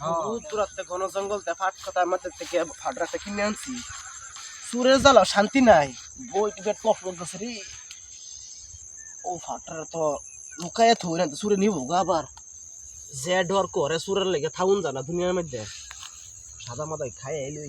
বহুত দূরাতে ঘন জঙ্গল ফাট কথা আমাদের থেকে ফাটরাতে কিনে আনছি সুরের জ্বালা শান্তি নাই বই পেট কফ করতেছে রে ও ফাটরা তো লুকায় থই না সুরে নিব আবার যে ডর করে সুরের লেগে থাউন জানা দুনিয়ার মধ্যে সাদা মাদাই খায় এলো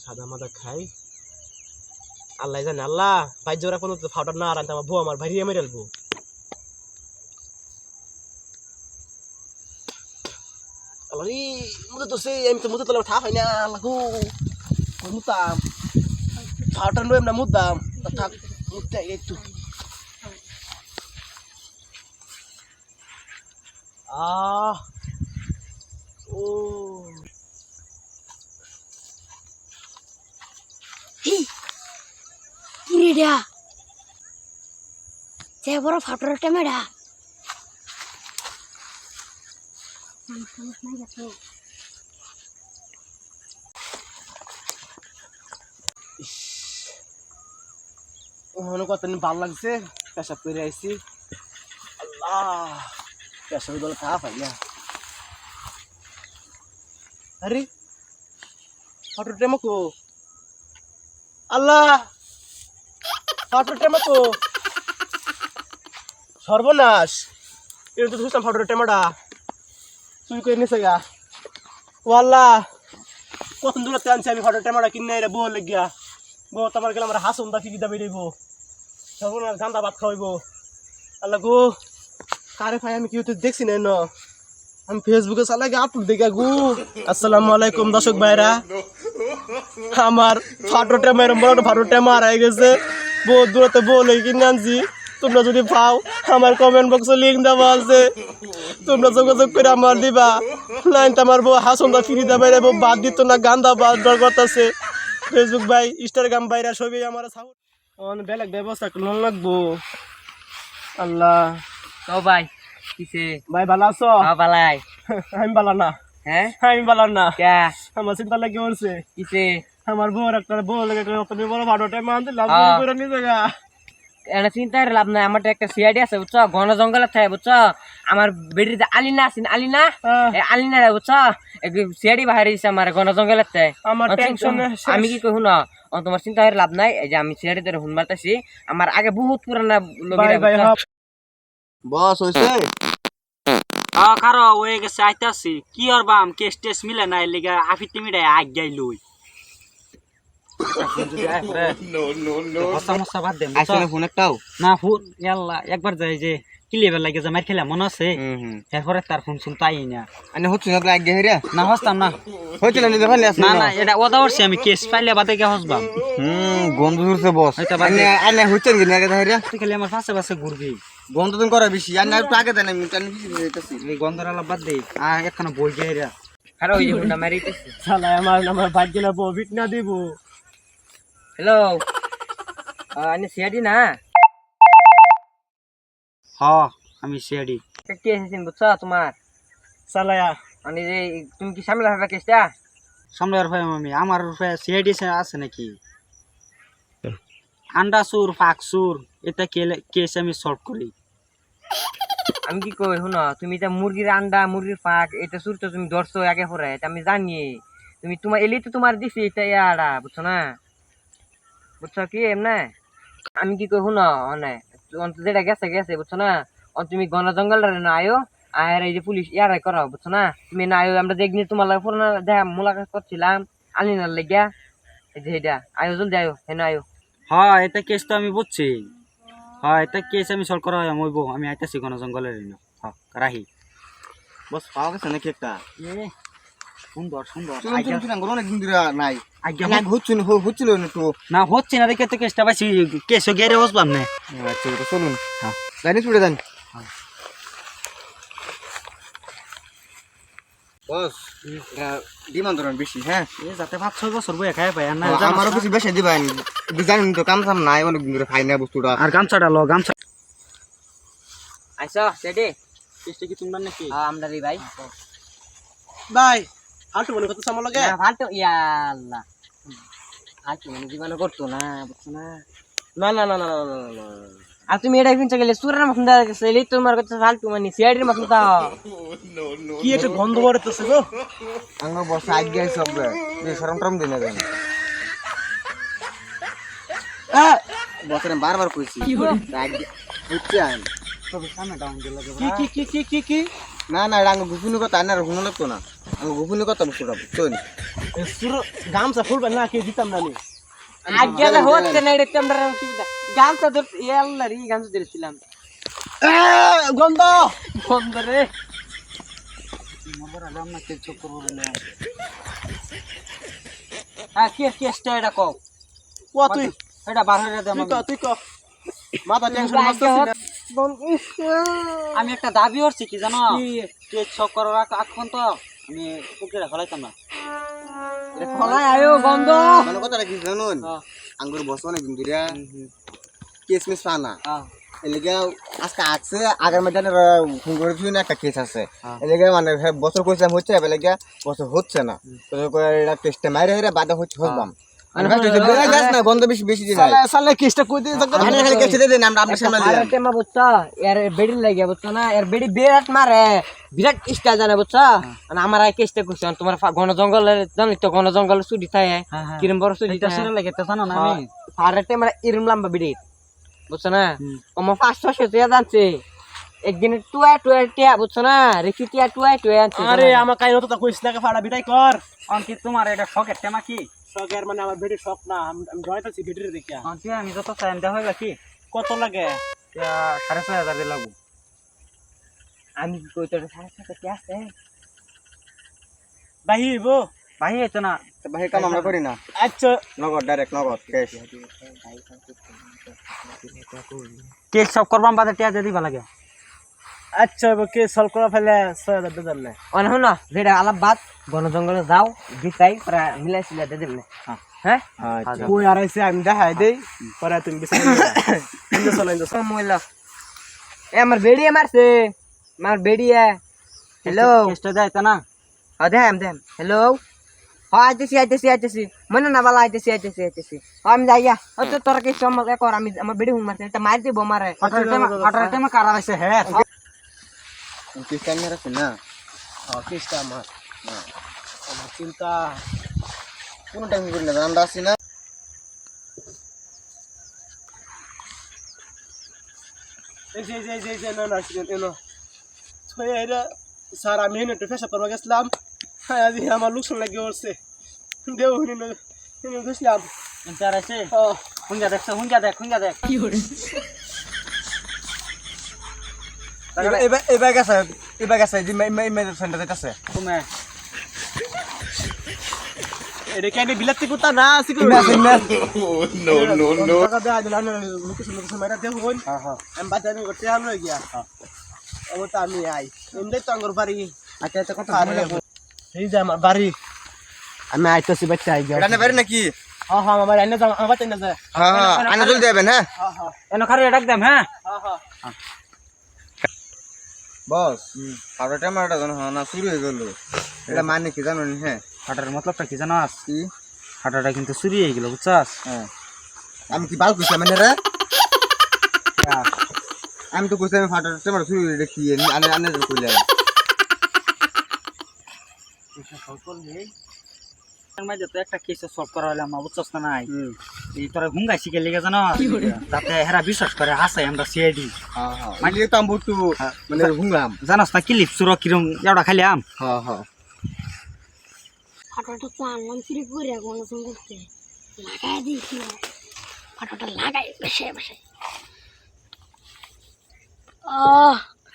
সাদা মাদা খাই আল্লাহ জানে আল্লাহ ভাই জোরা কোনো ফাউটার না আনতে আমার বউ আমার ভাইরিয়ে মেরে আলবো আল্লাহ মুদে তো সেই আমি তো মুদে তোলা ঠা হয় না লাগু মুতাম ফাউটার নয় না মুদাম থাক মুদতে একটু ও কিরেডা যে বড় ফাটরটা মেডা ওখানে কতদিন ভালো লাগছে পেশাব করে আইসি আল্লাহ পেশাবের দল খারাপ হয় না আরে ফটো টেমাকো আল্লাহ ফটো টেমাকো সর্বনাশ এটা তো বুঝলাম ফটো টেমাটা তুই করে নিছে গা ও আল্লাহ কত দূরতে আনছি আমি ফটো টেমাটা কিনে রে বউ লেগিয়া বউ তোমার গেলে আমার হাসুন দা ফিকি দাবি দেবো সর্বনাশ গান্দা ভাত খাওয়াইব আল্লাহ গো কারে ভাই আমি কি দেখছি না আমি ফেসবুকে চালাই আপলোড দেখে গু আসসালামু আলাইকুম দর্শক ভাইরা আমার ফাটো টেমার বড় ফাটো টেমা হারাই গেছে বহুত দূরতে বলে কিনে আনছি তোমরা যদি পাও আমার কমেন্ট বক্সে লিঙ্ক দেওয়া আছে তোমরা যোগাযোগ করে আমার দিবা লাইন তো আমার বউ হাসন্দা ফিরি দেবে রে বাদ দিত না গান্দা বাদ ডর করতেছে ফেসবুক ভাই ইনস্টাগ্রাম ভাইরা সবই আমার বেলেগ ব্যবস্থা লোন লাগবো আল্লাহ তো ভাই কিসে ভাই ভালো আছো বালাই আমি ভালো না হ্যাঁ আমি ভালো না কে আমার চিন্তা লাগে উঠছে কিসে আমার বউর একটা বউ লেগে তুমি বড় ভাড়াটা মানতে লাভ করে নিয়ে গা এটা চিন্তার লাভ নাই আমার একটা সিআইডি আছে বুঝছো ঘন জঙ্গলে থাকে বুঝছো আমার বেটির যে আলিনা আছে আলিনা আলিনা রে বুঝছো সিআইডি বাহির দিছে আমার ঘন জঙ্গলে থাকে আমার টেনশন আমি কি কই না তোমার চিন্তা করে লাভ নাই এই যে আমি সিআইডি ধরে হুন মারতাছি আমার আগে বহুত পুরানা লগিরা বস হইছে কারো হয়ে গেছে আইতাছি কি আর বাম কেস টেস মিলে নাই লিগা আফিতে মিডাই আগ গাই লই না ফোন ইয়াল্লা একবার যাই যে কিলিবার লাগে যে মার খেলা মনে আছে এরপরে তার ফোন শুন তাই না আনে হচ্ছে না আগে হেরা না হস্তাম না হচ্ছে না নিতে পারলে না না এটা ওদা করছি আমি কেস পাইলে বাদে গে হসবাম গন্ধ ধরছে বস আনে হচ্ছে কি না আগে হেরা তুই খালি আমার পাশে পাশে ঘুরবি গন্ধ তুমি করা বেশি আর না একটু আগে দেন আমি টানি বেশি দিতেছি এই গন্ধরালা বাদ দে আর একখানা বই গে রে আরে ওই যে হুন্ডা মারিতেছি শালা আমার ভাগ্যলা ববিট না দিব হ্যালো আনি সিআইডি না হ্যাঁ আমি সিআইডি কে এসেছেন বুঝছো তোমার শালায়া মানে যে তুমি কি সামলা হবে কেসটা সামনে আর ভাই আমি আমার সিআইডি আছে নাকি আন্ডা সুর ফাক সুর এটা কেস আমি সলভ করি আমি কি কই শুনো তুমি এটা মুরগির আন্ডা মুরগির ফাঁক এটা সুর তো তুমি ধরছো আগে পরে এটা আমি জানি তুমি তোমার এলি তো তোমার দিছি এটা ইয়ারা বুঝছো না বুঝছো কি এমনে আমি কি কই শুনো মানে যেটা গেছে গেছে বুঝছো না তুমি ঘন জঙ্গলটা না আয়ো আর এই যে পুলিশ ইয়ারাই করো বুঝছো না তুমি না আয়ো আমরা দেখনি তোমার লাগে পুরোনো দেখা মোলাকাত করছিলাম আলিনার লেগিয়া এই যে এটা আয়ো জলদি আয়ো হেন আয়ো হ্যাঁ এটা কেস তো আমি বুঝছি হ্যাঁ এটা কেস আমি সলভ করা হইব আমি আইতাছি কোন জঙ্গলের হ্যাঁ রাহি বস পাওয়া গেছে নাকি একটা সুন্দর সুন্দর অনেকদিন ধরে নাই আজ্ঞা হচ্ছিল না তো না হচ্ছে না দেখে তো কেসটা পাইছি কেসও গেড়ে বসলাম না আচ্ছা চলুন হ্যাঁ জানি ছুটে যান বস ডিমান্ড ধরেন বেশি হ্যাঁ যাতে 5-6 বছর বয়ে খাই পাই না আমারও কিছু বেশি দিবেন জানেন তো কাম সাম নাই অনেকদিন ধরে খাই না বস্তুটা আর গামছাটা লো গামছা আইসো সেটি কেসটা কি তোমরা নাকি আমরা রে ভাই ভাই হাঁটু মনে কত সামলা লাগে না ফালতু ইয়া আল্লাহ আজ মনে জীবনে করতো না বুঝছো না না না না না না আর তুমি এটা কিনতে গেলে সুরের মতন দেখা গেছে এলি তোমার কাছে ফালতু মানে সিআইডির মতন তাও কি একটা গন্ধ বেরোতেছে গো। আঙ্গ বসে আগে সব শরম টরম দিনে দেন বসে বারবার কইছি বুঝছেন কি কি কি কি কি কি না না এটা আঙ্গ গুপুনি কথা না হুনো লাগতো না আঙ্গ গুপুনি কথা বুঝছো বুঝছেন গামছা ফুলবেন না কি দিতাম না আমি আগে হচ্ছে না এটা তোমরা গামছা ধর ইয়াল্লা রে গামছা দিয়েছিলাম গন্ধ বন্ধ রে হ্যাঁ কেসটা এটা কও ও তুই এটা বার হয়ে দে তুই ক মাথা টেনশন মারতেছিস না আমি একটা দাবি করছি কি জানো কেস সব করার আগ পর্যন্ত আমি পুকুরে ফেলাইতাম না ফলাই আয়ো গন্ধ মানে কথাটা কি জানুন আঙ্গুর বসো অনেক দিন ধরে কেসমিস পানা এলাকা আজকে আসছে আগের মধ্যে ফোন করেছি না একটা কেস আছে এলাকা মানে বছর কইছিলাম হচ্ছে এলাকা বছর হচ্ছে না তো এটা টেস্টে মাইরে হেরে বাদে হচ্ছে হলাম মানে ভাই তুই বেলা যাস না গন্ধ বেশি বেশি দিন সালা সালা কেসটা কই দিয়ে মানে খালি কেসে দে আমরা আপনার সামনে দিলাম আরে টেমা বুঝছা এর বেডি লাগে বুঝছো না এর বেডি বিরাট মারে বিরাট স্টাইল জানে বুঝছা মানে আমার আই কেসটা করছে তোমার ঘন জঙ্গলের জানি তো ঘন জঙ্গলের চুরি থাকে কিরম বড় চুরি এটা সেটা লাগে তো জানো না আমি আরে টেমা ইরম লম্বা বেডি বুঝছো না আমার 500 টাকা জানছে একদিনে টুয়া টুয়া টিয়া বুঝছো না রেখি টিয়া টুয়া টুয়া আনছে আরে আমার কাই হতো তা কইছ না ফাড়া বিটাই কর অঙ্কি তোমার এটা শখের টেমা কি শখের মানে আমার বেডি শখ না আমি জয়তাছি বেডির দেখিয়া অঙ্কি আমি যত টাইম দেওয়া হইবা কি কত লাগে 6,500 দিয়ে লাগবো আমি কি কই তোর 600 টাকা আছে বাহিব ভাই এতো না ভাই কাম আমরা করি না আচ্ছা নগদ ডাইরেক্ট নগদ ক্যাশ কেক সব করবাম বাদে টিয়া দিয়ে দিবা লাগে আচ্ছা কে সলভ করা ফেলে 6000 দিবেন না অন হলো যেটা আলাপ বাদ বন জঙ্গলে যাও দিতাই প্রা মিলাইছিলা দে দেবনে হ্যাঁ কই আরাইছে আমি দেখাই দেই পরে তুমি বিচার নিবা ইন্দো চলো ইন্দো চলো মইলা এ আমার বেড়িয়ে মারছে আমার বেড়িয়ে হ্যালো কেসটা দেয় তা না দেম হ্যালো আইতেছি মনে না বালা আইতেছি আমি যাইয়া তো তোরা কি সময় কর আমি আমার বেড়ি হুন মারছে এটা মার দিব মারে হঠাৎ টাইমে কারা আছে হ্যাঁ কেস টাইম রাখছেন না কেসটা আমার আমার চিন্তা কোন টাইম করি না আমরা আসি না এই যে না না এনো ছয় এরা স্যার আমি হেনে একটু ফেসা করবা গেছিলাম হ্যাঁ আজ আমার লুকশন লাগে উঠছে দেও হেনে হেনে গেছিলাম ইন্টার আছে ও হুঞ্জা দেখ কি করে এবার গেছে যে সেন্টার যাইতাছে তুমি এটা কি আমি বিলাতি কুতা না সিকু নো টাকা দেয়া দিলাম লোকেশন মেরা দেও হই আমি বাজার আমি করতে আলো গিয়া ও তো আমি আই এমনি তো আঙ্গুর বাড়ি আচ্ছা কথা এই যে আমার বাড়ি আমি আইতাছি বাচ্চা আই গিয়া এটা বাইরে নাকি হ্যাঁ হ্যাঁ আমার আইনা যাও আমার বাচ্চা না যায় হ্যাঁ হ্যাঁ আনা জল দেবেন হ্যাঁ হ্যাঁ হ্যাঁ এনো খারে ডাক দেম হ্যাঁ হ্যাঁ বস আপনার টমেটোটা জানো না শুরু হয়ে গেল এটা মানে কি জানো হ্যাঁ হাটার মতলবটা কি জানাস কি হাটাটা কিন্তু চুরি হয়ে গেল বুঝছাস হ্যাঁ আমি কি বাল কইছি মানে রে আমি তো কইছি আমি ফাটার টমেটো শুরু হয়ে দেখি আনে আনে কইলে মাঝে তো একটা কেস সলভ করা হলে আমার বুঝছস না নাই এই তোরা হুঙ্গাই শিখে লেগে জানাস যাতে হেরা বিশ্বাস করে হাসে আমরা সিআইডি হ্যাঁ হ্যাঁ মানে তো আমি একটু মানে ঘুমলাম জানাস না ক্লিপ সুর কিরম এওটা খালি আম হ্যাঁ হ্যাঁ ফাটাটা তো আনলাম চুরি করে কোনো করতে লাগাই দিয়েছি ফাটাটা লাগাই বসে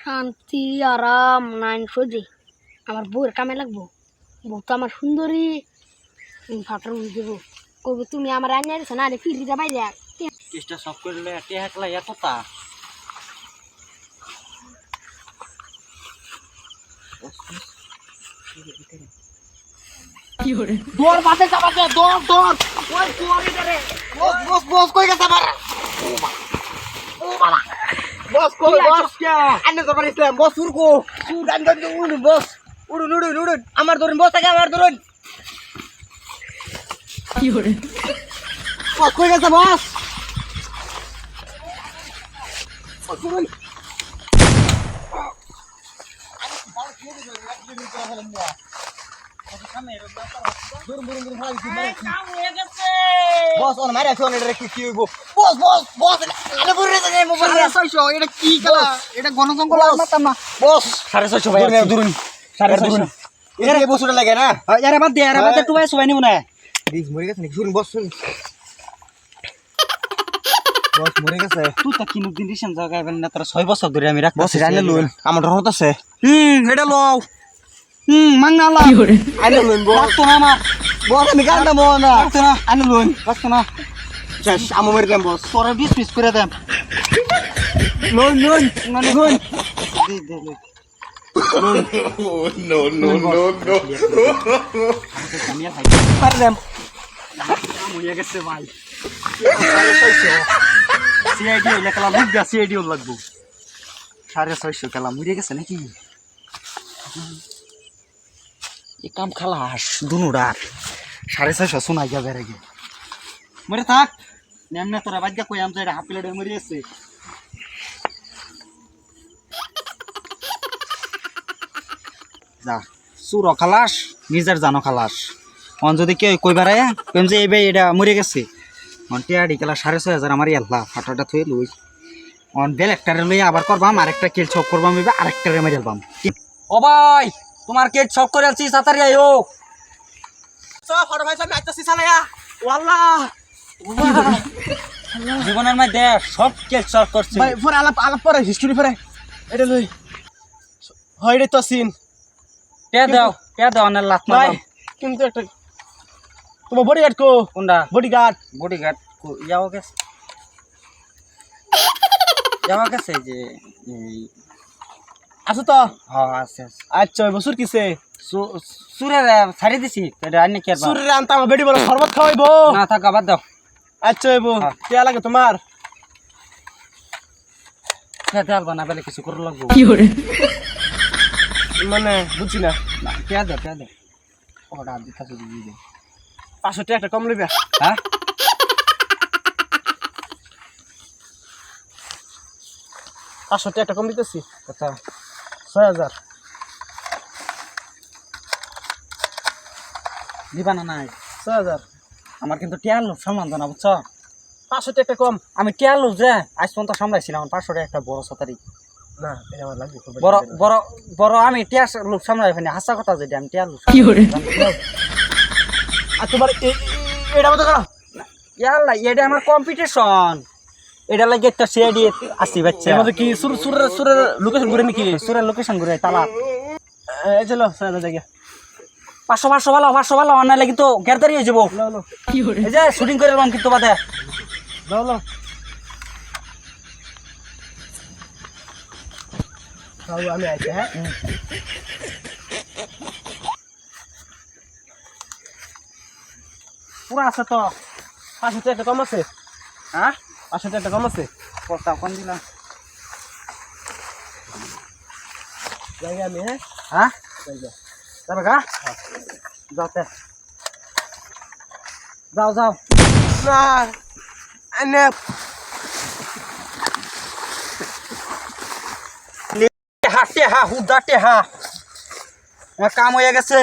শান্তি আরাম নাইন সজি আমার বউয়ের কামে লাগবো বউ তো আমার সুন্দরী ফাটার উঠে দেবো কবি তুমি আমার আইনে দিছো না রে ফিরি যাবাই দেখ কেসটা সব করলে টেহাকলা এতটা দৌড় বাসে চাপাতে দৌড় ওই দৌড় রে বস কই গেছে আমার বস কই বস কে আনে তো পারিছিলাম বস উড়কো উড়ান উড়ুন বস উড়ুন আমার ধরুন বস আগে আমার ধরুন কি করে বস কই গেছে বস বস ওর মারা ফোন এটা কি হইব বস বস বস আরে বুড়ি রে মোবাইল 650 এটা কি খেলা এটা গণজঙ্গল মারতাম না বস 650 ভাই দুরুন 650 এটা এই বছর লাগে না আরে বাদ দে টুবাই সবাই নিব না দিস মরে গেছে নাকি শুন বস শুন বস মরে গেছে তুই তা কিনু দিন রিসেন জায়গায় বেল না তোর 6 বছর ধরে আমি রাখতাছি বস জানে লুন আমার ধরত আছে এটা লও মাংনা লা আইনে লুন বস তো মামা বস আমি গান্ডা মোনা তো না আইনে লুন বাস তো না শেষ আমো মরে দেম বস তোরে 20 পিস করে দেম লুন লুন মানে লুন পারে দেম মুইয়া গেছে ভাই সিআইডি লেখালা মুগা সিআইডি লাগবো 650 খেলা মুড়ে গেছে নাকি এই কাম খালাস দুনুডার 650 শোনা যাবে রে মরে থাক নেমনে তোরা বাজ্ঞা কই আম যাইরা হাফ প্লেট মরে গেছে যা সুর খালাস নিজের জানো খালাস অন যদি কেউ কইবার আয়া কেম যে এই ভাই এটা মরে গেছে অন টিয়াডি খেলা 65000 আমার আল্লাহ ফাটাটা থই লই অন বেল একটারে লই আবার করবাম আরেকটা কিল ছক করবাম এবার আরেকটারে মেরে আলবাম ও ভাই তোমার কেট ছক করে আলছি তাড়াতাড়ি আইও সব ফটো ভাই সব আইতাছি সালায়া ওয়াল্লাহ জীবনের মধ্যে সব কেট ছক করছি ভাই পরে আলাপ পরে হিস্টরি পরে এটা লই হয় রে তো সিন কে দাও না লাত ভাই মারবাম কিন্তু একটা তোমার বডিগার্ড কো কোনটা বডিগার্ড বডিগার্ড যাও গেছে যে আছো তো হ্যাঁ আছে আচ্ছা ওই বছর কিসে সুরে ছাড়ি দিছি এটা আনি কে সুরে আনতা আমার বেডি বড় শরবত খাওয়াইবো না থাক আবার দাও আচ্ছা ওইবো কে লাগে তোমার খেতে আলবা না বেলে কিছু করে লাগবো মানে বুঝছি না কে দে ওটা দিতা যদি দিবে 500 টাকা একটা কম লইবা হ্যাঁ 500 টাকা একটা কম দিতেছি কথা 6000 দিবা না নাই 6000 আমার কিন্তু টিয়ার লোক সামলান না বুঝছো 500 টাকা একটা কম আমি টিয়ার লোক যে আজ পর্যন্ত সামলাইছিলাম 500 টাকা একটা বড় সাতারি না এটা আমার লাগবে বড় আমি টিয়ার লোক সামলাই ফেনি হাসা কথা যদি আমি টিয়ার লোক আর তোমার এটা মতো করো ইয়াল্লা এটা আমার কম্পিটিশন এটা লাগে একটা সিআইডি আসি বাচ্চা এর মধ্যে কি সুরের লোকেশন ঘুরে নাকি সুরের লোকেশন ঘুরে তালা এই চলো 6000 জায়গা 500 ভালো অন্যায় লাগি তো গ্রেদারি হয়ে যাবো লো এই যে শুটিং করে এলাম কিন্তু বাদে লো আমি আইছি হ্যাঁ পুরো আছে তো 500 টাকা একটা কম আছে হ্যাঁ 500 টাকা একটা কম আছে কথা কোন দিলা জায়গা আমি হ্যাঁ হ্যাঁ জায়গা যাবে গা যাতে যাও না আনে হাতে হা হুদাতে হা কাম হয়ে গেছে